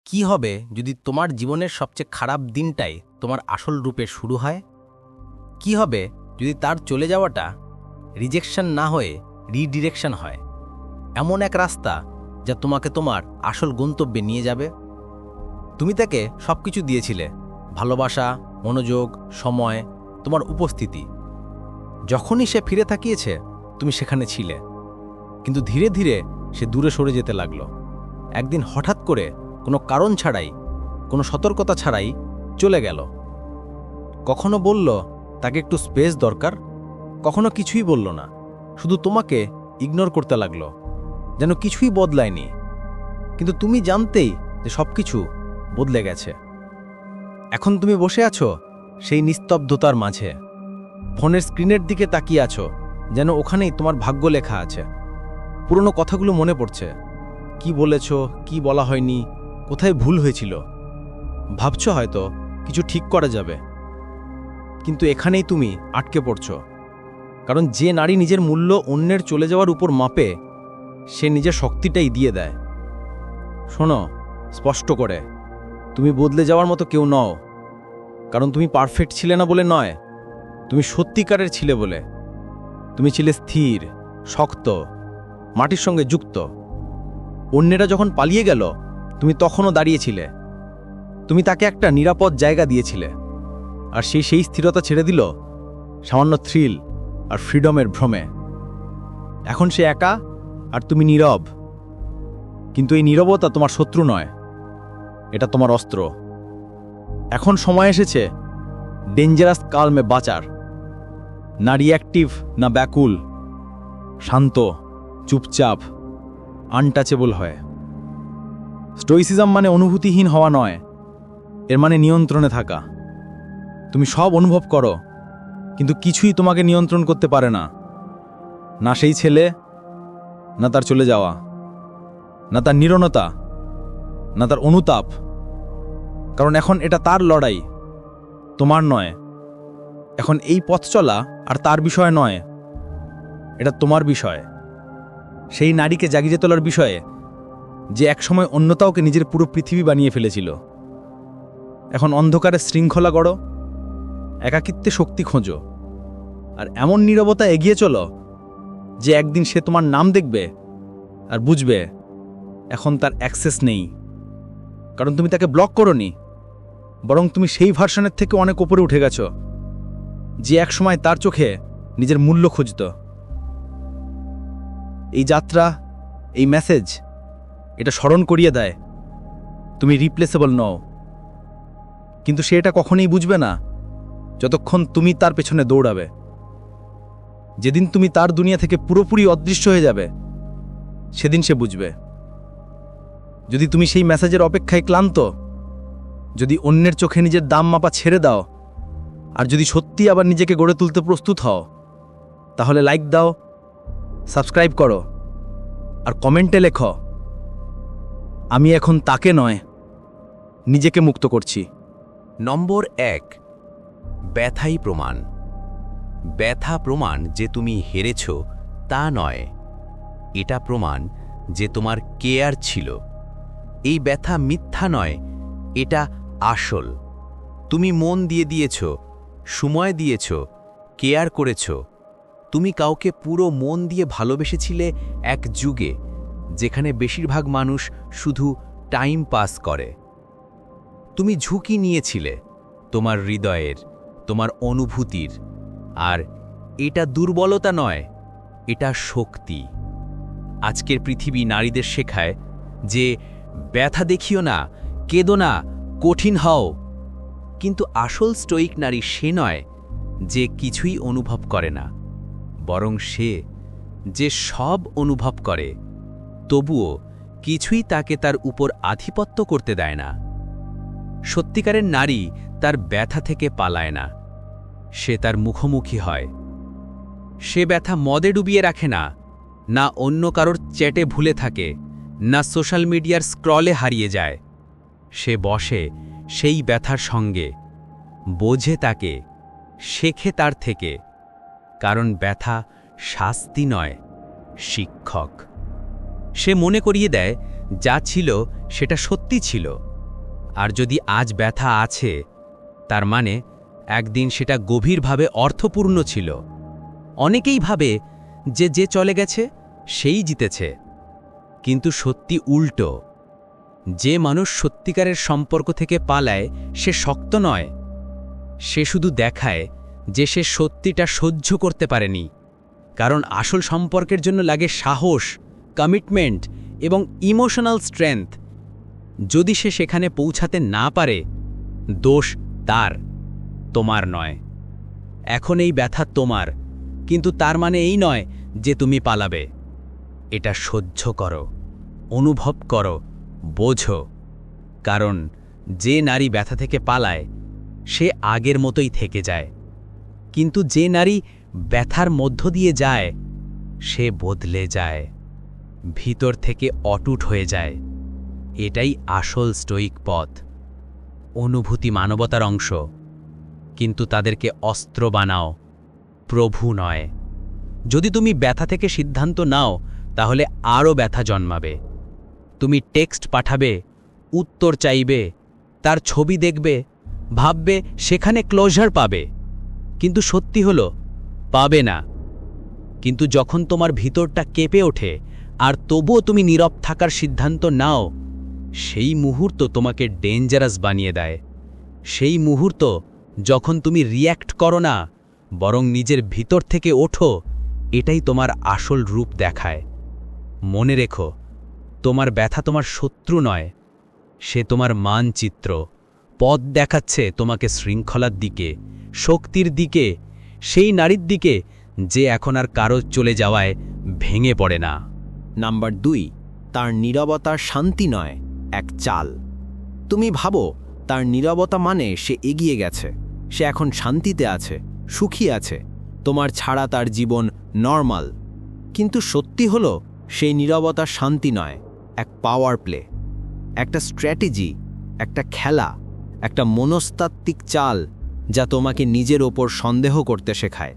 কি হবে যদি তোমার জীবনের সবচেয়ে খারাপ দিনটাই তোমার আসল রূপে শুরু হয়? কি হবে যদি তার চলে যাওয়াটা রিজেকশন না হয়ে রিডিরেকশন হয়, এমন এক রাস্তা যা তোমাকে তোমার আসল গন্তব্যে নিয়ে যাবে? তুমি তাকে সব কিছু দিয়েছিলে, ভালোবাসা, মনোযোগ, সময়, তোমার উপস্থিতি। যখনই সে ফিরে তাকিয়েছে তুমি সেখানে ছিলে, কিন্তু ধীরে ধীরে সে দূরে সরে যেতে লাগলো। একদিন হঠাৎ করে কোনো কারণ ছাড়াই, কোনো সতর্কতা ছাড়াই চলে গেল। কখনো বলল তাকে একটু স্পেস দরকার, কখনো কিছুই বলল না, শুধু তোমাকে ইগনোর করতে লাগলো, যেন কিছুই বদলায়নি। কিন্তু তুমি জানতেই যে সব কিছু বদলে গেছে। এখন তুমি বসে আছো সেই নিস্তব্ধতার মাঝে, ফোনের স্ক্রিনের দিকে তাকিয়ে আছো, যেন ওখানেই তোমার ভাগ্য লেখা আছে। পুরনো কথাগুলো মনে পড়ছে, কি বলেছ, কি বলা হয়নি, কোথায় ভুল হয়েছিল। ভাবছো হয়তো কিছু ঠিক করা যাবে, কিন্তু এখানেই তুমি আটকে পড়ছো। কারণ যে নারী নিজের মূল্য অন্যের চলে যাওয়ার উপর মাপে, সে নিজের শক্তিটাই দিয়ে দেয়। শোনো স্পষ্ট করে, তুমি বদলে যাওয়ার মতো কেউ নও। কারণ তুমি পারফেক্ট ছিলে না বলে নয়, তুমি সত্যিকারের ছিলে বলে। তুমি ছিলে স্থির, শক্ত, মাটির সঙ্গে যুক্ত। অন্যেরা যখন পালিয়ে গেল তুমি তখনও দাঁড়িয়েছিলে। তুমি তাকে একটা নিরাপদ জায়গা দিয়েছিলে, আর সেই স্থিরতা ছেড়ে দিল সামান্য থ্রিল আর ফ্রিডমের ভ্রমে। এখন সে একা আর তুমি নীরব। কিন্তু এই নীরবতা তোমার শত্রু নয়, এটা তোমার অস্ত্র। এখন সময় এসেছে ডেঞ্জারাস কালমে বাঁচার। না রিঅ্যাক্টিভ, না ব্যাকুল, শান্ত, চুপচাপ, আনটাচেবল হয়। স্টোইসিজম মানে অনুভূতিহীন হওয়া নয়, এর মানে নিয়ন্ত্রণে থাকা। তুমি সব অনুভব করো, কিন্তু কিছুই তোমাকে নিয়ন্ত্রণ করতে পারে না। না সেই ছেলে, না তার চলে যাওয়া, না তার নীরবতা, না তার অনুতাপ। কারণ এখন এটা তার লড়াই, তোমার নয়। এখন এই পথ চলা আর তার বিষয় নয়, এটা তোমার বিষয়। সেই নারীকে জাগিয়ে তোলার বিষয়ে যে একসময় অন্যতাকে নিজের পুরো পৃথিবী বানিয়ে ফেলেছিল। এখন অন্ধকারে শৃঙ্খলা গড়ো, একাকিত্বে শক্তি খোঁজো, আর এমন নীরবতা এগিয়ে চলো যে একদিন সে তোমার নাম দেখবে আর বুঝবে এখন তার অ্যাক্সেস নেই। কারণ তুমি তাকে ব্লক করোনি, বরং তুমি সেই ভার্সনের থেকে অনেক উপরে উঠে গেছো, যে একসময় তার চোখে নিজের মূল্য খুঁজত। এই যাত্রা, এই মেসেজ, এটা স্মরণ করিয়ে দেয় তুমি রিপ্লেসেবল নও। কিন্তু সে এটা কখনোই বুঝবে না যতক্ষণ তুমি তার পেছনে দৌড়াবে। যেদিন তুমি তার দুনিয়া থেকে পুরোপুরি অদৃশ্য হয়ে যাবে, সেদিন সে বুঝবে। যদি তুমি সেই মেসেজের অপেক্ষায় ক্লান্ত, যদি অন্যের চোখে নিজের দাম মাপা ছেড়ে দাও, আর যদি সত্যি আবার নিজেকে গড়ে তুলতে প্রস্তুত হও, তাহলে লাইক দাও, সাবস্ক্রাইব করো, আর কমেন্টে লেখো, আমি এখন তাকে নয়, নিজেকে মুক্ত করছি। নম্বর 1, ব্যথাই প্রমাণ। ব্যথা প্রমাণ যে তুমি হেরেছ তা নয়, এটা প্রমাণ যে তোমার কেয়ার ছিল। এই ব্যথা মিথ্যা নয়, এটা আসল। তুমি মন দিয়ে দিয়েছ, সময় দিয়েছ, কেয়ার করেছ। তুমি কাউকে পুরো মন দিয়ে ভালোবেসেছিলে এক যুগে যেখানে বেশিরভাগ মানুষ শুধু টাইম পাস করে। তুমি ঝুঁকি নিয়েছিলে তোমার হৃদয়ের, তোমার অনুভূতির। আর এটা দুর্বলতা নয়, এটা শক্তি। আজকের পৃথিবী নারীদের শেখায় যে ব্যথা দেখিও না, কেঁদো না, কঠিন হও। কিন্তু আসল স্টোইক নারী সে নয় যে কিছুই অনুভব করে না, বরং সে যে সব অনুভব করে, তবুও কিছুই তাকে তার উপর আধিপত্য করতে দেয় না। সত্যিকারের নারী তার ব্যথা থেকে পালায় না, সে তার মুখোমুখি হয়। সে ব্যথা মদে ডুবিয়ে রাখে না, না অন্য কারোর চ্যাটে ভুলে থাকে, না সোশ্যাল মিডিয়ার স্ক্রলে হারিয়ে যায়। সে বসে সেই ব্যথার সঙ্গে, বোঝে তাকে, শেখে তার থেকে। কারণ ব্যথা শাস্তি নয়, শিক্ষক। সে মনে করিয়ে দেয় যা ছিল সেটা সত্যি ছিল, আর যদি আজ ব্যথা আছে, তার মানে একদিন সেটা গভীরভাবে অর্থপূর্ণ ছিল। অনেকেই ভাবে যে যে চলে গেছে সেই জিতেছে, কিন্তু সত্যি উল্টো। যে মানুষ সত্যিকারের সম্পর্ক থেকে পালায় সে শক্ত নয়, সে শুধু দেখায় যে সে সত্যিটা সহ্য করতে পারেনি। কারণ আসল সম্পর্কের জন্য লাগে সাহস, কমিটমেন্ট এবং ইমোশনাল স্ট্রেংথ। যদি সে সেখানে পৌঁছাতে না পারে, দোষ তার, তোমার নয়। এখন এই ব্যথা তোমার, কিন্তু তার মানে এই নয় যে তুমি পালাবে। এটা সহ্য করো, অনুভব করো, বোঝো। কারণ যে নারী ব্যথা থেকে পালায় সে আগের মতোই থেকে যায়, কিন্তু যে নারী ব্যথার মধ্য দিয়ে যায় সে বদলে যায়, ভিতর থেকে অটুট হয়ে যায়। এটাই আসল স্টোয়িক পথ। অনুভূতি মানবতার অংশ, কিন্তু তাদেরকে অস্ত্র বানাও, প্রভু নয়। যদি তুমি ব্যথা থেকে সিদ্ধান্ত নাও, তাহলে আরও ব্যথা জন্মাবে। তুমি টেক্সট পাঠাবে, উত্তর চাইবে, তার ছবি দেখবে, ভাববে সেখানে ক্লোজার পাবে, কিন্তু সত্যি হলো পাবে না। কিন্তু যখন তোমার ভিতরটা কেঁপে ওঠে আর তবুও তুমি নীরব থাকার সিদ্ধান্ত নাও, সেই মুহূর্ত তোমাকে ডেঞ্জারাস বানিয়ে দেয়। সেই মুহূর্ত যখন তুমি রিয়্যাক্ট করো না, বরং নিজের ভিতর থেকে ওঠো, এটাই তোমার আসল রূপ দেখায়। মনে রেখো, তোমার ব্যথা তোমার শত্রু নয়, সে তোমার মানচিত্র। পথ দেখাচ্ছে তোমাকে শৃঙ্খলার দিকে, শক্তির দিকে, সেই নারীর দিকে যে এখন আর কারো চলে যাওয়ায় ভেঙে পড়ে না। নাম্বার 2, তার নীরবতার শান্তি নয়, এক চাল। তুমি ভাবো তার নীরবতা মানে সে এগিয়ে গেছে, সে এখন শান্তিতে আছে, সুখী আছে, তোমার ছাড়া তার জীবন নরমাল। কিন্তু সত্যি হলো সেই নীরবতা শান্তি নয়, এক পাওয়ার প্লে, একটা স্ট্র্যাটেজি, একটা খেলা, একটা মনস্তাত্ত্বিক চাল যা তোমাকে নিজের ওপর সন্দেহ করতে শেখায়।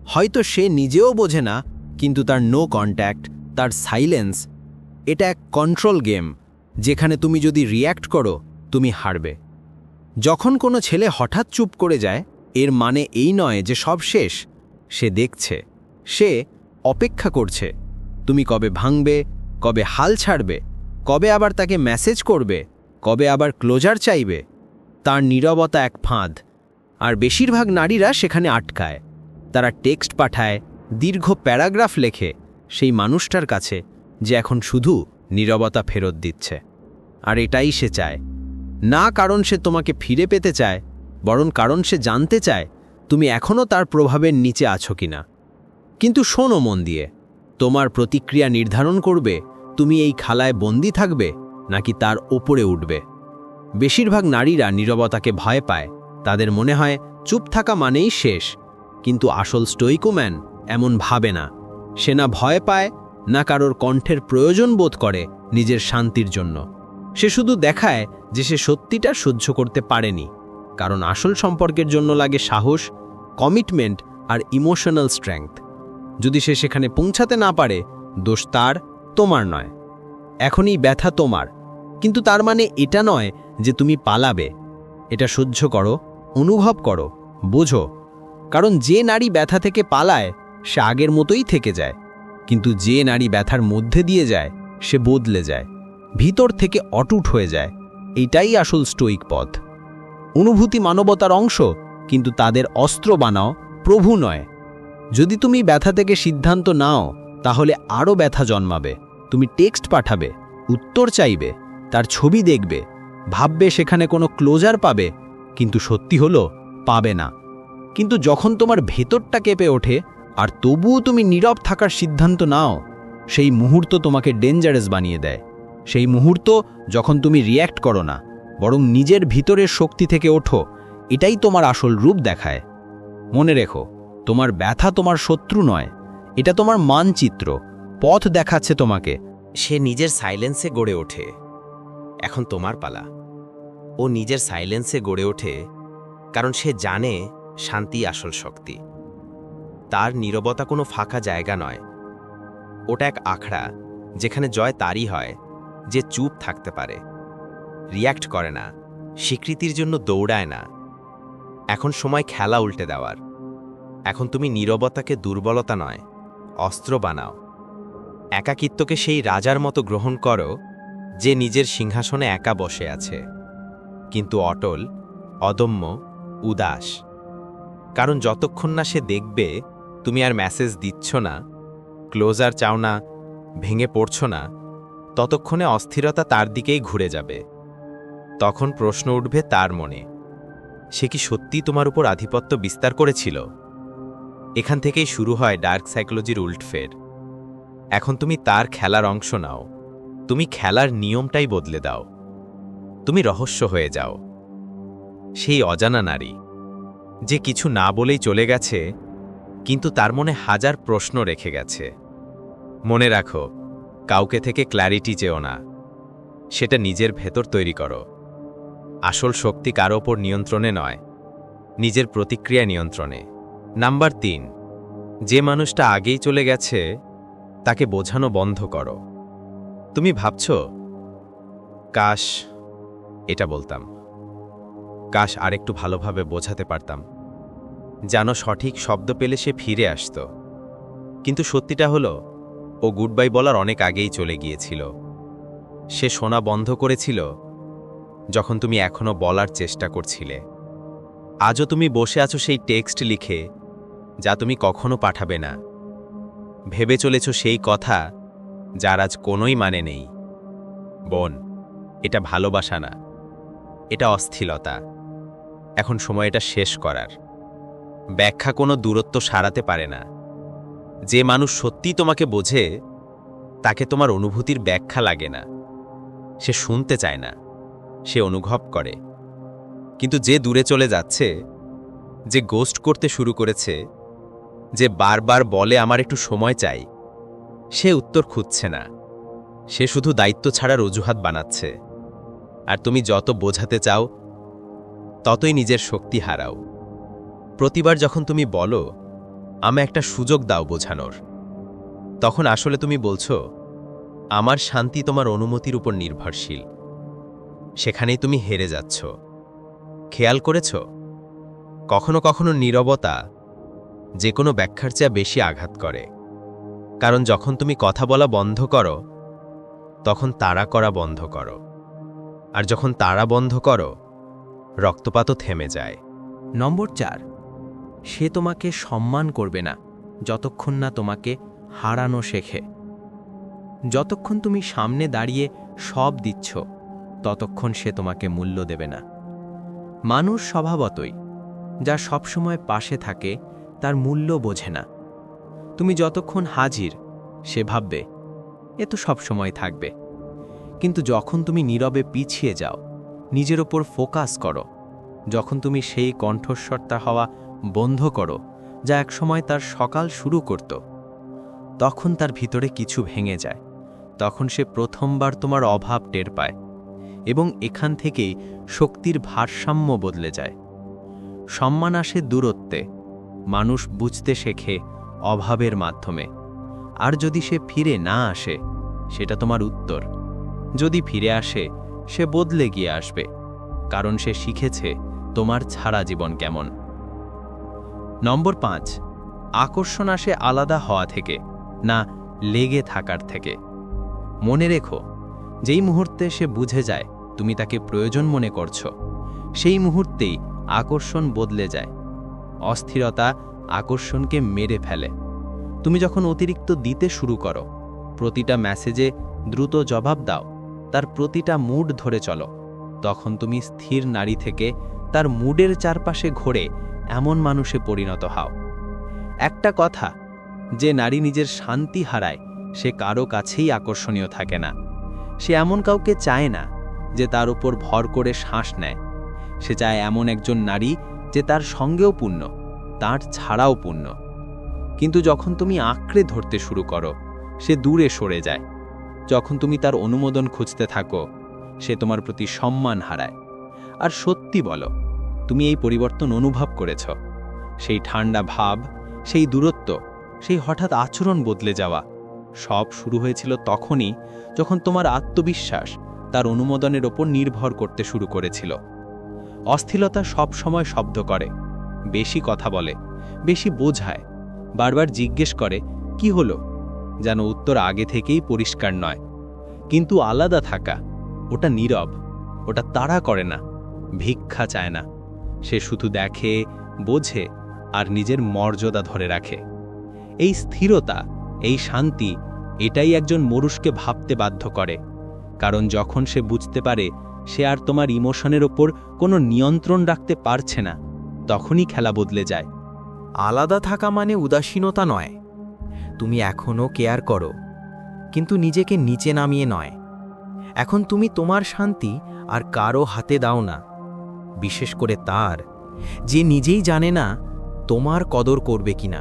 হয়তো সে নিজেও বোঝে না, কিন্তু তার নো কন্ট্যাক্ট, তার সাইলেন্স, এটা এক কন্ট্রোল গেম যেখানে তুমি যদি রিয়্যাক্ট করো তুমি হারবে। যখন কোনো ছেলে হঠাৎ চুপ করে যায়, এর মানে এই নয় যে সব শেষ। সে দেখছে, সে অপেক্ষা করছে তুমি কবে ভাঙবে, কবে হাল ছাড়বে, কবে আবার তাকে মেসেজ করবে, কবে আবার ক্লোজার চাইবে। তার নীরবতা এক ফাঁদ, আর বেশিরভাগ নারীরা সেখানে আটকায়। তারা টেক্সট পাঠায়, দীর্ঘ প্যারাগ্রাফ লেখে সেই মানুষটার কাছে যে এখন শুধু নীরবতা ফেরত দিচ্ছে। আর এটাই সে চায় না, কারণ সে তোমাকে ফিরে পেতে চায়, বরং কারণ সে জানতে চায় তুমি এখনও তার প্রভাবের নিচে আছো কিনা। কিন্তু শোনো মন দিয়ে, তোমার প্রতিক্রিয়া নির্ধারণ করবে তুমি এই খালায় বন্দি থাকবে নাকি তার ওপরে উঠবে। বেশিরভাগ নারীরা নীরবতাকে ভয় পায়, তাদের মনে হয় চুপ থাকা মানেই শেষ। কিন্তু আসল স্টোইকোম্যান এমন ভাবে না। সে না ভয় পায়, না কারোর কণ্ঠের প্রয়োজন বোধ করে নিজের শান্তির জন্য। সে শুধু দেখায় যে সে সত্যিটা সহ্য করতে পারেনি। কারণ আসল সম্পর্কের জন্য লাগে সাহস, কমিটমেন্ট আর ইমোশনাল স্ট্রেংথ। যদি সে সেখানে পৌঁছাতে না পারে, দোষ তার, তোমার নয়। এখনই ব্যথা তোমার, কিন্তু তার মানে এটা নয় যে তুমি পালাবে। এটা সহ্য করো, অনুভব করো, বোঝো। কারণ যে নারী ব্যথা থেকে পালায় সে আগের মতোই থেকে যায়, কিন্তু যে নারী ব্যথার মধ্যে দিয়ে যায় সে বদলে যায়, ভিতর থেকে অটুট হয়ে যায়। এইটাই আসল স্টোয়িক পথ। অনুভূতি মানবতার অংশ, কিন্তু তাদের অস্ত্র বানাও, প্রভু নয়। যদি তুমি ব্যথা থেকে সিদ্ধান্ত নাও, তাহলে আরও ব্যথা জন্মাবে। তুমি টেক্সট পাঠাবে, উত্তর চাইবে, তার ছবি দেখবে, ভাববে সেখানে কোনো ক্লোজার পাবে, কিন্তু সত্যি হলো পাবে না। কিন্তু যখন তোমার ভেতরটা কেঁপে ওঠে আর তবুও তুমি নীরব থাকার সিদ্ধান্ত নাও, সেই মুহূর্ত তোমাকে ডেঞ্জারাস বানিয়ে দেয়। সেই মুহূর্ত যখন তুমি রিয়্যাক্ট করো না, বরং নিজের ভিতরের শক্তি থেকে ওঠো, এটাই তোমার আসল রূপ দেখায়। মনে রেখো, তোমার ব্যথা তোমার শত্রু নয়, এটা তোমার মানচিত্র, পথ দেখাচ্ছে তোমাকে। সে নিজের সাইলেন্সে গড়ে ওঠে। এখন তোমার পালা। ও নিজের সাইলেন্সে গড়ে ওঠে কারণ সে জানে শান্তি আসল শক্তি। তার নীরবতা কোনো ফাঁকা জায়গা নয়, ওটা এক আখড়া যেখানে জয় তারই হয় যে চুপ থাকতে পারে, রিয়্যাক্ট করে না, স্বীকৃতির জন্য দৌড়ায় না। এখন সময় খেলা উল্টে দেওয়ার। এখন তুমি নীরবতাকে দুর্বলতা নয়, অস্ত্র বানাও। একাকিত্বকে সেই রাজার মতো গ্রহণ করো যে নিজের সিংহাসনে একা বসে আছে, কিন্তু অটল, অদম্য, উদাস। কারণ যতক্ষণ না সে দেখবে তুমি আর মেসেজ দিচ্ছ না, ক্লোজার চাও না, ভেঙে পড়ছ না, ততক্ষণে অস্থিরতা তার দিকেই ঘুরে যাবে। তখন প্রশ্ন উঠবে তার মনে, সে কি সত্যি তোমার উপর আধিপত্য বিস্তার করেছিল? এখান থেকেই শুরু হয় ডার্ক সাইকোলজির উল্টফের। এখন তুমি তার খেলার অংশ নাও, তুমি খেলার নিয়মটাই বদলে দাও, তুমি রহস্য হয়ে যাও। সেই অজানা নারী যে কিছু না বলেই চলে গেছে, কিন্তু তার মনে হাজার প্রশ্ন রেখে গেছে। মনে রাখো, কাউকে থেকে ক্ল্যারিটি চেও না, সেটা নিজের ভেতর তৈরি করো। আসল শক্তি কারো ওপর নিয়ন্ত্রণে নয়, নিজের প্রতিক্রিয়া নিয়ন্ত্রণে। নাম্বার 3, যে মানুষটা আগেই চলে গেছে তাকে বোঝানো বন্ধ করো। তুমি ভাবছ, কাশ এটা বলতাম, কাশ আরেকটু ভালোভাবে বোঝাতে পারতাম, যেন সঠিক শব্দ পেলে সে ফিরে আসত। কিন্তু সত্যিটা হলো, ও গুড বাই বলার অনেক আগেই চলে গিয়েছিল। সে শোনা বন্ধ করেছিল যখন তুমি এখনো বলার চেষ্টা করছিলে। আজও তুমি বসে আছো সেই টেক্সট লিখে যা তুমি কখনো পাঠাবে না। ভেবে চলেছ সেই কথা যার আজ কোনোই মানে নেই। বোন, এটা ভালোবাসা না, এটা অস্থিরতা। এখন সময় এটা শেষ করার। ব্যাখ্যা কোনো দূরত্ব সারাতে পারে না। যে মানুষ সত্যিই তোমাকে বোঝে তাকে তোমার অনুভূতির ব্যাখ্যা লাগে না। সে শুনতে চায় না, সে অনুভব করে। কিন্তু যে দূরে চলে যাচ্ছে, যে গোস্ট করতে শুরু করেছে, যে বারবার বলে আমার একটু সময় চাই, সে উত্তর খুঁজছে না, সে শুধু দায়িত্ব ছাড়ার অজুহাত বানাচ্ছে। আর তুমি যত বোঝাতে চাও ততই নিজের শক্তি হারাও। প্রতিবার যখন তুমি বলো আমায় একটা সুযোগ দাও বোঝানোর, তখন আসলে তুমি বলছো আমার শান্তি তোমার অনুমতির উপর নির্ভরশীল। সেখানেই তুমি হেরে যাচ্ছ। খেয়াল করেছ, কখনো কখনো নীরবতা যে কোনো ব্যাখ্যার চেয়ে বেশি আঘাত করে। কারণ যখন তুমি কথা বলা বন্ধ করো, তখন তাড়া করা বন্ধ করো। আর যখন তাড়া বন্ধ করো, রক্তপাতও থেমে যায়। নম্বর 4, সে তোমাকে সম্মান করবে না যতক্ষণ না তোমাকে হারানো শেখে। যতক্ষণ তুমি সামনে দাঁড়িয়ে সব দিচ্ছ, ততক্ষণ সে তোমাকে মূল্য দেবে না। মানুষ স্বভাবতই যা সবসময় পাশে থাকে তার মূল্য বোঝে না। তুমি যতক্ষণ হাজির, সে ভাববে এ তো সবসময় থাকবে। কিন্তু যখন তুমি নীরবে পিছিয়ে যাও, নিজের ওপর ফোকাস করো, যখন তুমি সেই কণ্ঠস্বরটা হওয়া বন্ধ করো যা একসময় তার সকাল শুরু করত, তখন তার ভিতরে কিছু ভেঙে যায়। তখন সে প্রথমবার তোমার অভাব টের পায়, এবং এখান থেকেই শক্তির ভারসাম্য বদলে যায়। সম্মান আসে দূরত্বে, মানুষ বুঝতে শেখে অভাবের মাধ্যমে। আর যদি সে ফিরে না আসে, সেটা তোমার উত্তর। যদি ফিরে আসে, সে বদলে গিয়ে আসবে, কারণ সে শিখেছে তোমার ছাড়া জীবন কেমন। নম্বর 5, আকর্ষণ আসে আলাদা হওয়া থেকে, না লেগে থাকার থেকে। মনে রেখো, যেই মুহূর্তে সে বুঝে যায় তুমি তাকে প্রয়োজন মনে করছো, সেই মুহূর্তেই আকর্ষণ বদলে যায়। অস্থিরতা আকর্ষণকে মেরে ফেলে। তুমি যখন অতিরিক্ত দিতে শুরু করো, প্রতিটা মেসেজে দ্রুত জবাব দাও, তার প্রতিটা মুড ধরে চলো, তখন তুমি স্থির নারী থেকে তার মুডের চারপাশে ঘোরে এমন মানুষে পরিণত হও। একটা কথা, যে নারী নিজের শান্তি হারায় সে কারো কাছেই আকর্ষণীয় থাকে না। সে এমন কাউকে চায় না যে তার উপর ভর করে শ্বাস নেয়। সে চায় এমন একজন নারী যে তার সঙ্গেও পূর্ণ, তার ছাড়াও পূর্ণ। কিন্তু যখন তুমি আঁকড়ে ধরতে শুরু করো, সে দূরে সরে যায়। যখন তুমি তার অনুমোদন খুঁজতে থাকো, সে তোমার প্রতি সম্মান হারায়। আর সত্যি বলো, তুমি এই পরিবর্তন অনুভব করেছ? সেই ঠান্ডা ভাব, সেই দূরত্ব, সেই হঠাৎ আচরণ বদলে যাওয়া, সব শুরু হয়েছিল তখনই যখন তোমার আত্মবিশ্বাস তার অনুমোদনের ওপর নির্ভর করতে শুরু করেছিল। অস্থিরতা সব সময় শব্দ করে, বেশি কথা বলে, বেশি বোঝায়, বারবার জিজ্ঞেস করে কি হলো, যেন উত্তর আগে থেকেই পরিষ্কার নয়। কিন্তু আলাদা থাকা, ওটা নীরব, ওটা তাড়া করে না, ভিক্ষা চায় না। সে শুধু দেখে, বোঝে আর নিজের মর্যাদা ধরে রাখে। এই স্থিরতা, এই শান্তি, এটাই একজন মরুষকে ভাবতে বাধ্য করে। কারণ যখন সে বুঝতে পারে সে আর তোমার ইমোশনের ওপর কোনো নিয়ন্ত্রণ রাখতে পারছে না, তখনই খেলা বদলে যায়। আলাদা থাকা মানে উদাসীনতা নয়। তুমি এখনও কেয়ার করো, কিন্তু নিজেকে নিচে নামিয়ে নয়। এখন তুমি তোমার শান্তি আর কারো হাতে দাও না, বিশেষ করে তার যে নিজেই জানে না তোমার কদর করবে কিনা।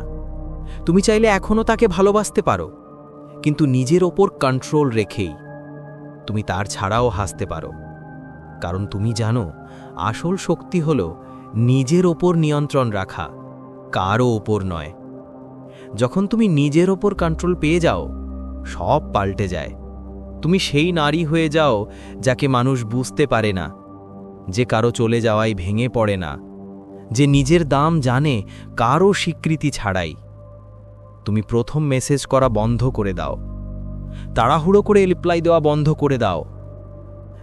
তুমি চাইলে এখনও তাকে ভালোবাসতে পারো, কিন্তু নিজের ওপর কন্ট্রোল রেখেই। তুমি তার ছাড়াও হাসতে পারো, কারণ তুমি জানো আসল শক্তি হলো নিজের ওপর নিয়ন্ত্রণ রাখা, কারও ওপর নয়। যখন তুমি নিজের ওপর কন্ট্রোল পেয়ে যাও, সব পাল্টে যায়। তুমি সেই নারী হয়ে যাও যাকে মানুষ বুঝতে পারে না, যে কারো চলে যাওয়াই ভেঙে পড়ে না, যে নিজের দাম জানে কারও স্বীকৃতি ছাড়াই। তুমি প্রথম মেসেজ করা বন্ধ করে দাও, তাড়াহুড়ো করে রিপ্লাই দেওয়া বন্ধ করে দাও।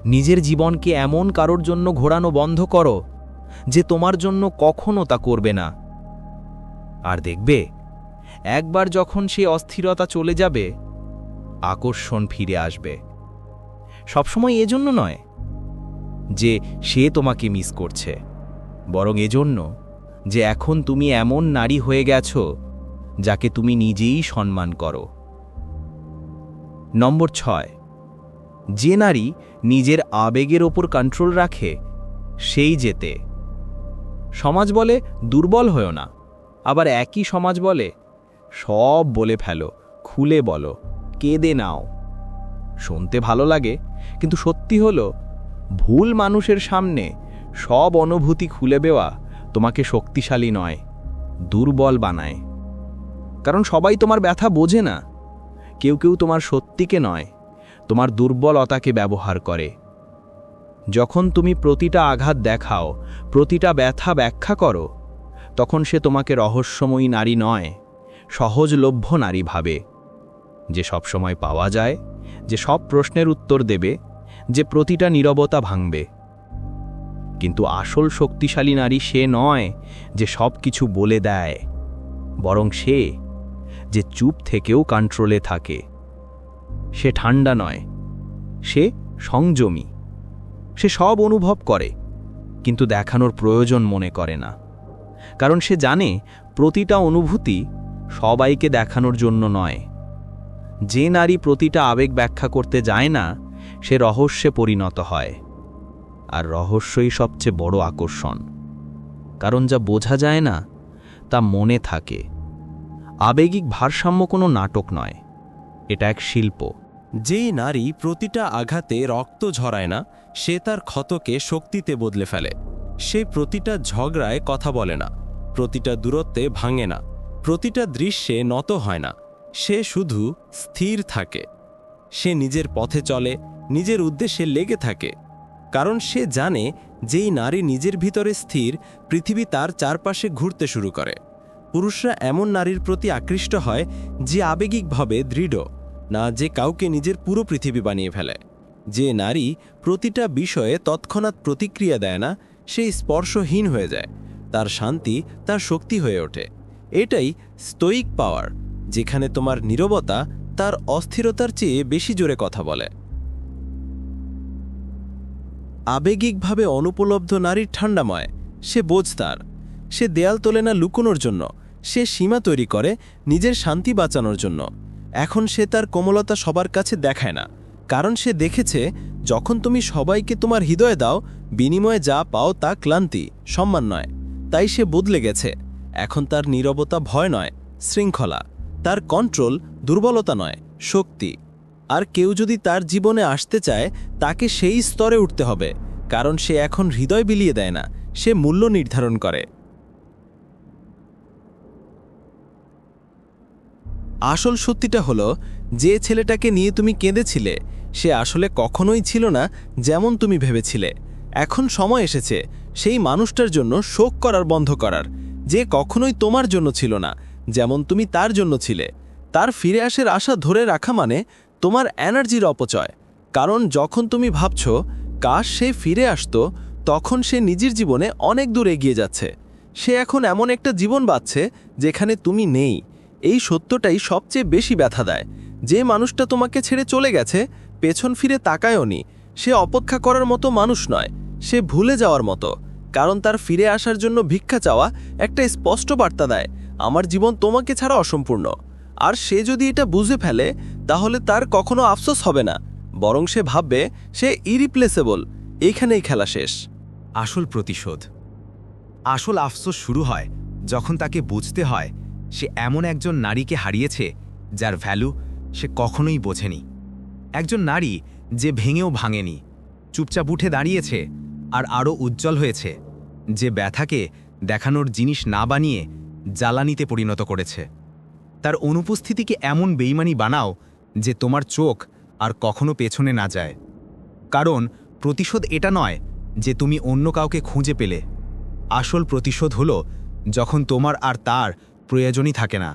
নিজের জীবনকে এমন কারোর জন্য ঘোরানো বন্ধ করো যে তোমার জন্য কখনো তা করবে না। আর দেখবে, একবার যখন সে অস্থিরতা চলে যাবে, আকর্ষণ ফিরে আসবে। সবসময় এজন্য নয় যে সে তোমাকে মিস করছে, বরং এজন্য যে এখন তুমি এমন নারী হয়ে গেছো যাকে তুমি নিজেই সম্মান করো। নম্বর 6, যে নারী নিজের আবেগের ওপর কন্ট্রোল রাখে সেই জেতে। সমাজ বলে দুর্বল হয়ো না, আবার একই সমাজ বলে সব বলে ফেলো, খুলে বলো, কেঁদে নাও। শুনতে ভালো লাগে, কিন্তু সত্যি হলো ভুল মানুষের সামনে সব অনুভূতি খুলে দেওয়া তোমাকে শক্তিশালী নয়, দুর্বল বানায়। কারণ সবাই তোমার ব্যথা বোঝে না। কেউ কেউ তোমার সত্যিকে নয়, তোমার দুর্বলতাকে ব্যবহার করে। যখন তুমি প্রতিটা আঘাত দেখাও, প্রতিটা ব্যথা ব্যাখ্যা করো, তখন সে তোমাকে রহস্যময়ী নারী নয়, সহজলভ্য নারী ভাবে, যে সবসময় পাওয়া যায়, যে সব প্রশ্নের উত্তর দেবে, যে প্রতিটা নীরবতা ভাঙবে। কিন্তু আসল শক্তিশালী নারী সে নয় যে সব কিছু বলে দেয়, বরং সে যে চুপ থেকেও কন্ট্রোলে থাকে। সে ঠান্ডা নয়, সে সংযমী। সে সব অনুভব করে, কিন্তু দেখানোর প্রয়োজন মনে করে না। কারণ সে জানে প্রতিটা অনুভূতি সবাইকে দেখানোর জন্য নয়। যে নারী প্রতিটা আবেগ ব্যাখ্যা করতে যায় না, সে রহস্যে পরিণত হয়। আর রহস্যই সবচেয়ে বড় আকর্ষণ, কারণ যা বোঝা যায় না তা মনে থাকে। আবেগিক ভারসাম্য কোনো নাটক নয়, এটা এক শিল্প। যেই নারী প্রতিটা আঘাতে রক্ত ঝরায় না, সে তার ক্ষতকে শক্তিতে বদলে ফেলে। সে প্রতিটা ঝগড়ায় কথা বলে না, প্রতিটা দূরত্বে ভাঙে না, প্রতিটা দৃশ্যে নত হয় না। সে শুধু স্থির থাকে। সে নিজের পথে চলে, নিজের উদ্দেশ্যে লেগে থাকে। কারণ সে জানে যেই নারী নিজের ভিতরে স্থির, পৃথিবী তার চারপাশে ঘুরতে শুরু করে। পুরুষরা এমন নারীর প্রতি আকৃষ্ট হয় যে আবেগিকভাবে দৃঢ়, না যে কাউকে নিজের পুরো পৃথিবী বানিয়ে ফেলে। যে নারী প্রতিটা বিষয়ে তৎক্ষণাৎ প্রতিক্রিয়া দেয় না, সেই স্পর্শহীন হয়ে যায়। তার শান্তি তার শক্তি হয়ে ওঠে। এটাই স্টোইক পাওয়ার, যেখানে তোমার নীরবতা তার অস্থিরতার চেয়ে বেশি জোরে কথা বলে। আবেগিকভাবে অনুপলব্ধ নারীর ঠান্ডাময়। সে বোঝতার। সে দেয়াল তোলে না লুকোনোর জন্য, সে সীমা তৈরি করে নিজের শান্তি বাঁচানোর জন্য। এখন সে তার কোমলতা সবার কাছে দেখায় না, কারণ সে দেখেছে যখন তুমি সবাইকে তোমার হৃদয় দাও, বিনিময়ে যা পাও তা ক্লান্তি, সম্মান নয়। তাই সে বদলে গেছে। এখন তার নীরবতা ভয় নয়, শৃঙ্খলা। তার কন্ট্রোল দুর্বলতা নয়, শক্তি। আর কেউ যদি তার জীবনে আসতে চায়, তাকে সেই স্তরে উঠতে হবে, কারণ সে এখন হৃদয় বিলিয়ে দেয় না, সে মূল্য নির্ধারণ করে। আসল সত্যিটা হলো, যে ছেলেটাকে নিয়ে তুমি কেঁদেছিলে, সে আসলে কখনোই ছিল না যেমন তুমি ভেবেছিলে। এখন সময় এসেছে সেই মানুষটার জন্য শোক করার বন্ধ করার, যে কখনোই তোমার জন্য ছিল না যেমন তুমি তার জন্য ছিলে। তার ফিরে আসার আশা ধরে রাখা মানে তোমার এনার্জির অপচয়। কারণ যখন তুমি ভাবছ কাশ সে ফিরে আসতো, তখন সে নিজের জীবনে অনেক দূর এগিয়ে যাচ্ছে। সে এখন এমন একটা জীবন বাঁচছে যেখানে তুমি নেই। এই সত্যটাই সবচেয়ে বেশি ব্যথা দেয়। যে মানুষটা তোমাকে ছেড়ে চলে গেছে পেছন ফিরে তাকায়ওনি, সে অপেক্ষা করার মতো মানুষ নয়, সে ভুলে যাওয়ার মতো। কারণ তার ফিরে আসার জন্য ভিক্ষা চাওয়া একটা স্পষ্ট বার্তা দেয়, আমার জীবন তোমাকে ছাড়া অসম্পূর্ণ। আর সে যদি এটা বুঝে ফেলে তাহলে তার কখনো আফসোস হবে না, বরং সে ভাববে সে ইরিপ্লেসেবল, এইখানেই খেলা শেষ। আসল প্রতিশোধ, আসল আফসোস শুরু হয় যখন তাকে বুঝতে হয় সে এমন একজন নারীকে হারিয়েছে যার ভ্যালু সে কখনোই বোঝেনি। একজন নারী যে ভেঙেও ভাঙেনি, চুপচাপ উঠে দাঁড়িয়েছে আর আরও উজ্জ্বল হয়েছে, যে ব্যথাকে দেখানোর জিনিস না বানিয়ে জ্বালানিতে পরিণত করেছে। তার অনুপস্থিতিকে এমন বেইমানি বানাও যে তোমার চোখ আর কখনো পেছনে না যায়। কারণ প্রতিশোধ এটা নয় যে তুমি অন্য কাউকে খুঁজে পেলে। আসল প্রতিশোধ হলো যখন তোমার আর তার প্রয়োজনই থাকে না।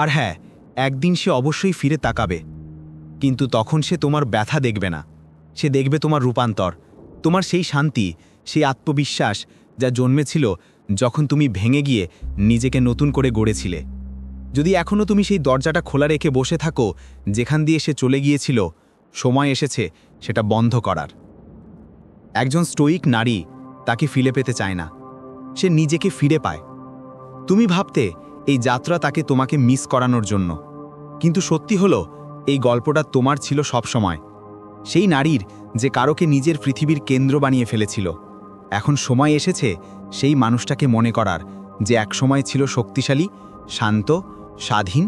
আর হ্যাঁ, একদিন সে অবশ্যই ফিরে তাকাবে, কিন্তু তখন সে তোমার ব্যথা দেখবে না, সে দেখবে তোমার রূপান্তর, তোমার সেই শান্তি, সেই আত্মবিশ্বাস যা জন্মেছিল যখন তুমি ভেঙে গিয়ে নিজেকে নতুন করে গড়েছিলে। যদি এখনও তুমি সেই দরজাটা খোলা রেখে বসে থাকো যেখান দিয়ে সে চলে গিয়েছিল, সময় এসেছে সেটা বন্ধ করার। একজন স্টোয়িক নারী তাকে ফিরে পেতে চায় না, সে নিজেকে ফিরে পায়। তুমি ভাবতে এই যাত্রা তাকে তোমাকে মিস করানোর জন্য, কিন্তু সত্যি হলো এই গল্পটা তোমার ছিল সব সময়। সেই নারীর যে কারোকে নিজের পৃথিবীর কেন্দ্র বানিয়ে ফেলেছিল। এখন সময় এসেছে সেই মানুষটাকে মনে করার যে একসময় ছিল শক্তিশালী, শান্ত, স্বাধীন,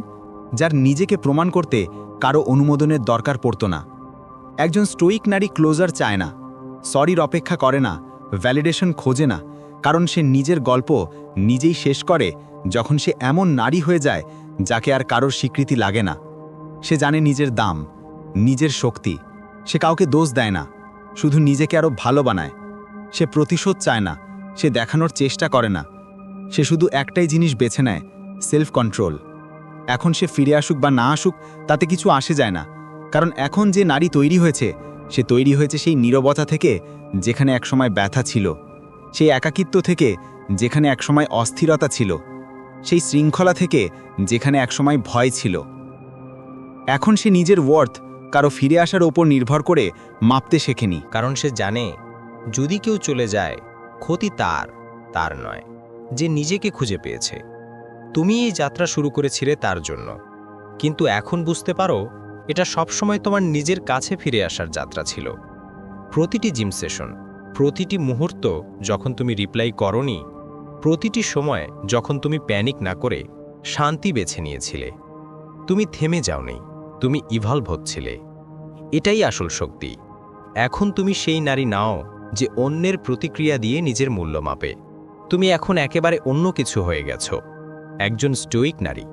যার নিজেকে প্রমাণ করতে কারো অনুমোদনের দরকার পড়ত না। একজন স্টোয়িক নারী ক্লোজার চায় না, সরির অপেক্ষা করে না, ভ্যালিডেশন খোঁজে না, কারণ সে নিজের গল্প নিজেই শেষ করে যখন সে এমন নারী হয়ে যায় যাকে আর কারোর স্বীকৃতি লাগে না। সে জানে নিজের দাম, নিজের শক্তি। সে কাউকে দোষ দেয় না, শুধু নিজেকে আরও ভালো বানায়। সে প্রতিশোধ চায় না, সে দেখানোর চেষ্টা করে না, সে শুধু একটাই জিনিস বেছে নেয়, সেলফ কন্ট্রোল। এখন সে ফিরে আসুক বা না আসুক তাতে কিছু আসে যায় না, কারণ এখন যে নারী তৈরি হয়েছে সে তৈরি হয়েছে সেই নীরবতা থেকে যেখানে একসময় ব্যথা ছিল, সেই একাকিত্ব থেকে যেখানে একসময় অস্থিরতা ছিল, সেই শৃঙ্খলা থেকে যেখানে একসময় ভয় ছিল। এখন সে নিজের ওয়ার্থ কারো ফিরে আসার ওপর নির্ভর করে মাপতে শেখেনি। কারণ সে জানে যদি কেউ চলে যায় ক্ষতি তার নয়, যে নিজেকে খুঁজে পেয়েছে। তুমি এই যাত্রা শুরু করেছিলে তার জন্য, কিন্তু এখন বুঝতে পারো এটা সবসময় তোমার নিজের কাছে ফিরে আসার যাত্রা ছিল। প্রতিটি জিম সেশন, প্রতিটি মুহূর্ত যখন তুমি রিপ্লাই করনি, প্রতিটি সময় যখন তুমি প্যানিক না করে শান্তি বেছে নিয়েছিলে, তুমি থেমে যাওনি, তুমি ইভলভ হচ্ছিলে। এটাই আসল শক্তি। এখন তুমি সেই নারী নাও যে অন্যের প্রতিক্রিয়া দিয়ে নিজের মূল্য মাপে। তুমি এখন একেবারে অন্য কিছু হয়ে গেছো। একজন স্টোয়িক নারী,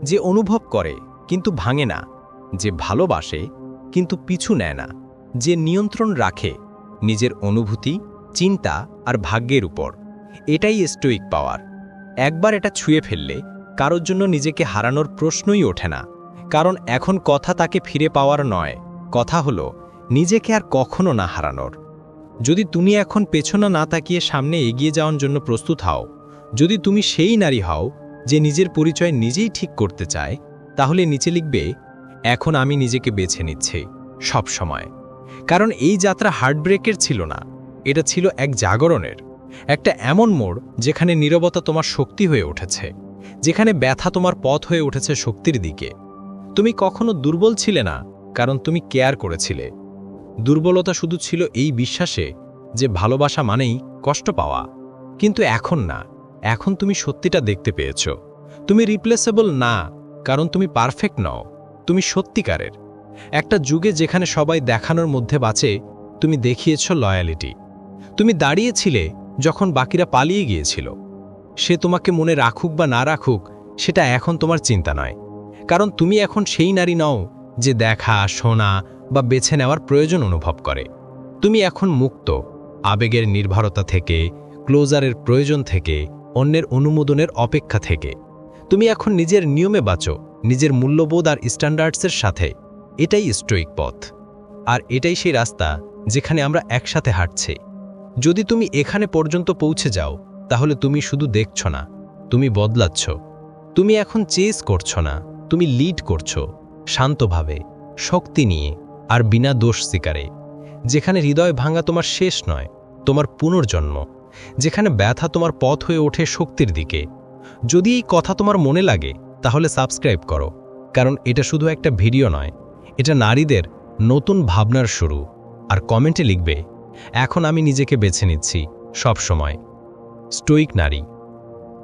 যে অনুভব করে কিন্তু ভাঙে না, যে ভালোবাসে কিন্তু পিছু নেয় না, যে নিয়ন্ত্রণ রাখে নিজের অনুভূতি, চিন্তা আর ভাগ্যের উপর। এটাই স্টোয়িক পাওয়ার। একবার এটা ছুঁয়ে ফেললে কারোর জন্য নিজেকে হারানোর প্রশ্নই ওঠে না। কারণ এখন কথা তাকে ফিরে পাওয়ার নয়, কথা হলো নিজেকে আর কখনো না হারানোর। যদি তুমি এখন পেছনে না তাকিয়ে সামনে এগিয়ে যাওয়ার জন্য প্রস্তুত হও, যদি তুমি সেই নারী হও যে নিজের পরিচয় নিজেই ঠিক করতে চায়, তাহলে নিচে লিখবে, এখন আমি নিজেকে বেছে নিচ্ছি সব সময়। কারণ এই যাত্রা হার্টব্রেকের ছিল না, এটা ছিল এক জাগরণের। একটা এমন মোড় যেখানে নীরবতা তোমার শক্তি হয়ে উঠেছে, যেখানে ব্যথা তোমার পথ হয়ে উঠেছে শক্তির দিকে। তুমি কখনো দুর্বল ছিলে না, কারণ তুমি কেয়ার করেছিলে। দুর্বলতা শুধু ছিল এই বিশ্বাসে যে ভালোবাসা মানেই কষ্ট পাওয়া। কিন্তু এখন না, এখন তুমি সত্যিটা দেখতে পেয়েছ। তুমি রিপ্লেসেবল না, কারণ তুমি পারফেক্ট নও, তুমি সত্যিকারের। একটা যুগে যেখানে সবাই দেখানোর মধ্যে বাঁচে, তুমি দেখিয়েছ লয়ালিটি। তুমি দাঁড়িয়েছিলে যখন বাকিরা পালিয়ে গিয়েছিল। সে তোমাকে মনে রাখুক বা না রাখুক সেটা এখন তোমার চিন্তা নয়, কারণ তুমি এখন সেই নারী নও যে দেখা, শোনা বা বেছে নেওয়ার প্রয়োজন অনুভব করে। তুমি এখন মুক্ত, আবেগের নির্ভরতা থেকে, ক্লোজারের প্রয়োজন থেকে, অন্যের অনুমোদনের অপেক্ষা থেকে। তুমি এখন নিজের নিয়মে বাঁচো, নিজের মূল্যবোধ আর স্ট্যান্ডার্ডসের সাথে। এটাই স্টোইক পথ। আর এটাই সেই রাস্তা যেখানে আমরা একসাথে হাঁটছি। যদি তুমি এখানে পর্যন্ত পৌঁছে যাও, তাহলে তুমি শুধু দেখছ না, তুমি বদলাচ্ছ। তুমি এখন চেস করছো না, তুমি লিড করছো, শান্তভাবে, শক্তি নিয়ে, আর বিনা দোষ স্বীকারে। যেখানে হৃদয় ভাঙা তোমার শেষ নয়, তোমার পুনর্জন্ম। যেখানে ব্যথা তোমার পথ হয়ে ওঠে শক্তির দিকে। যদি এই কথা তোমার মনে লাগে, তাহলে সাবস্ক্রাইব করো, কারণ এটা শুধু একটা ভিডিও নয়, এটা নারীদের নতুন ভাবনার শুরু। আর কমেন্টে লিখবে, এখন আমি নিজেকে বেছে নিচ্ছি সব সময়। স্টোইক নারী।